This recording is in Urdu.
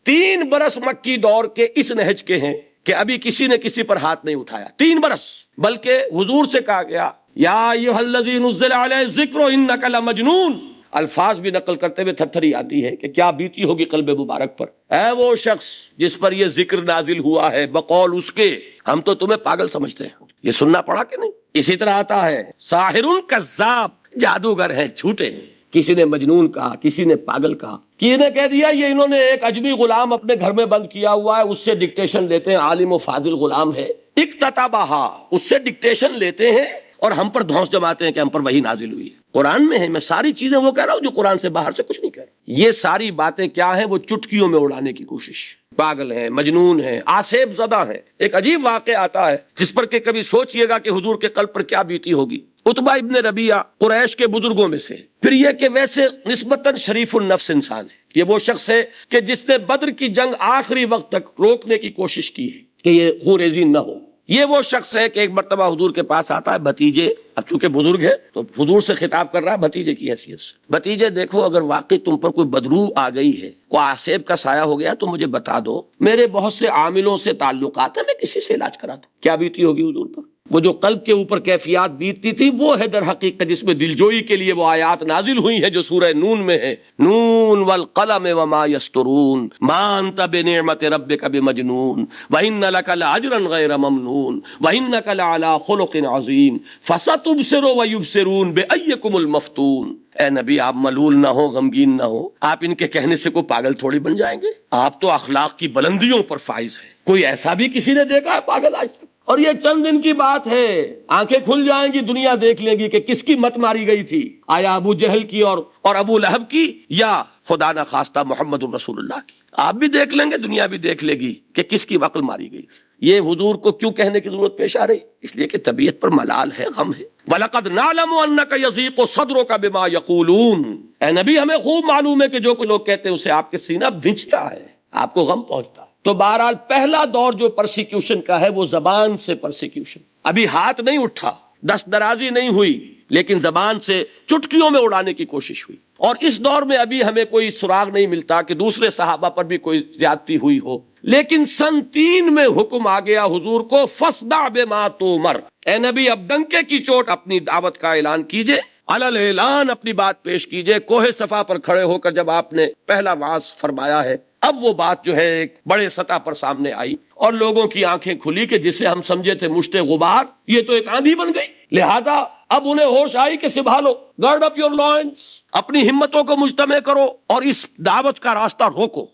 3 برس مکی دور کے اس نہج کے ہیں کہ ابھی کسی نے کسی پر ہاتھ نہیں اٹھایا، 3 برس، بلکہ حضور سے کہا گیا یا ایھا الذی نزل علیہ الذکر انک لمجنون، الفاظ بھی نقل کرتے ہوئے تھرتھری آتی ہے کہ کیا بیتی ہوگی قلب مبارک پر، اے وہ شخص جس پر یہ ذکر نازل ہوا ہے بقول اس کے ہم تو تمہیں پاگل سمجھتے ہیں۔ یہ سننا پڑا کہ نہیں؟ اسی طرح آتا ہے ساحر کذاب، جادوگر ہیں جھوٹے، کسی نے مجنون کہا، کسی نے پاگل کہا، کسی نے کہہ دیا یہ انہوں نے ایک اجمی غلام اپنے گھر میں بند کیا ہوا ہے، اس سے ڈکٹیشن لیتے ہیں، عالم و فاضل غلام ہے، اکتتبھا، اس سے ڈکٹیشن لیتے ہیں اور ہم پر دھونس جماتے ہیں کہ ہم پر وحی نازل ہوئی ہے۔ قرآن میں ہے، میں ساری چیزیں وہ کہہ رہا ہوں جو قرآن سے باہر سے کچھ نہیں کہہ رہا۔ یہ ساری باتیں کیا ہیں؟ وہ چٹکیوں میں اڑانے کی کوشش، پاگل ہیں، مجنون ہیں، آسیب زدہ ہیں۔ ایک عجیب واقعہ آتا ہے جس پر کہ کبھی سوچئے گا کہ حضور کے قلب پر کیا بیتی ہوگی۔ عتبہ ابن ربیعہ قریش کے بزرگوں میں سے، پھر یہ کہ ویسے نسبتاً شریف النفس انسان ہے، یہ وہ شخص ہے کہ جس نے بدر کی جنگ آخری وقت تک روکنے کی کوشش کی ہے کہ یہ خونریزی نہ ہو۔ یہ وہ شخص ہے کہ ایک مرتبہ حضور کے پاس آتا ہے، بھتیجے، اب چونکہ بزرگ ہے تو حضور سے خطاب کر رہا ہے بھتیجے کی حیثیت سے، بھتیجے دیکھو اگر واقعی تم پر کوئی بدرو آ گئی ہے، کوئی آسیب کا سایہ ہو گیا تو مجھے بتا دو، میرے بہت سے عاملوں سے تعلقات ہیں، میں کسی سے علاج کرا دوں۔ کیا بیتی ہوگی حضور پر؟ وہ جو قلب کے اوپر کیفیات بیتتی تھی وہ ہے در حقیقت جس میں دلجوئی کے لیے وہ آیات نازل ہوئی ہیں جو سورہ نون میں ہے، نون والقلم وما یسطرون ما انت بنعمت ربک بمجنون وان لک لاجرا غیر ممنون وانک لعلی خلق عظیم فستبصر ویبصرون بایکم المفتون۔ اے نبی آپ ملول نہ ہو، غمگین نہ ہو، آپ ان کے کہنے سے کوئی پاگل تھوڑی بن جائیں گے، آپ تو اخلاق کی بلندیوں پر فائز ہیں، کوئی ایسا بھی کسی نے دیکھا ہے پاگل آج تک؟ اور یہ چند دن کی بات ہے، آنکھیں کھل جائیں گی، دنیا دیکھ لے گی کہ کس کی مت ماری گئی تھی، آیا ابو جہل کی اور ابو لہب کی، یا خدا نہ خواستہ محمد الرسول اللہ کی۔ آپ بھی دیکھ لیں گے، دنیا بھی دیکھ لے گی کہ کس کی عقل ماری گئی۔ یہ حضور کو کیوں کہنے کی ضرورت پیش آ رہی؟ اس لیے کہ طبیعت پر ملال ہے، غم ہے۔ وَلَقَدْ نَعْلَمُ أَنَّكَ يَضِيقُ صَدْرُكَ بِمَا يَقُولُونَ، اے نبی ہمیں خوب معلوم ہے کہ جو کچھ لوگ کہتے ہیں اسے آپ کے سینہ بھنچتا ہے، آپ کو غم پہنچتا ہے۔ تو بہرحال پہلا دور جو پرسیکیوشن کا ہے وہ زبان سے پرسیکیوشن، ابھی ہاتھ نہیں اٹھا، دست درازی نہیں ہوئی، لیکن زبان سے چٹکیوں میں اڑانے کی کوشش ہوئی۔ اور اس دور میں ابھی ہمیں کوئی سراغ نہیں ملتا کہ دوسرے صحابہ پر بھی کوئی زیادتی ہوئی ہو، لیکن سن 3 میں حکم آ گیا حضور کو فَاصْدَعْ بِمَا تُؤْمَرْ، اے نبی اب ڈنکے کی چوٹ اپنی دعوت کا اعلان کیجئے، علل اعلان اپنی بات پیش کیجئے۔ کوہ صفا پر کھڑے ہو کر جب آپ نے پہلا وعظ فرمایا ہے، اب وہ بات جو ہے ایک بڑے سطح پر سامنے آئی اور لوگوں کی آنکھیں کھلی کہ جسے ہم سمجھے تھے مشت غبار، یہ تو ایک آندھی بن گئی۔ لہذا اب انہیں ہوش آئی کہ سنبھالو، گارڈ اپ یور لائنس، اپنی ہمتوں کو مجتمع کرو اور اس دعوت کا راستہ روکو۔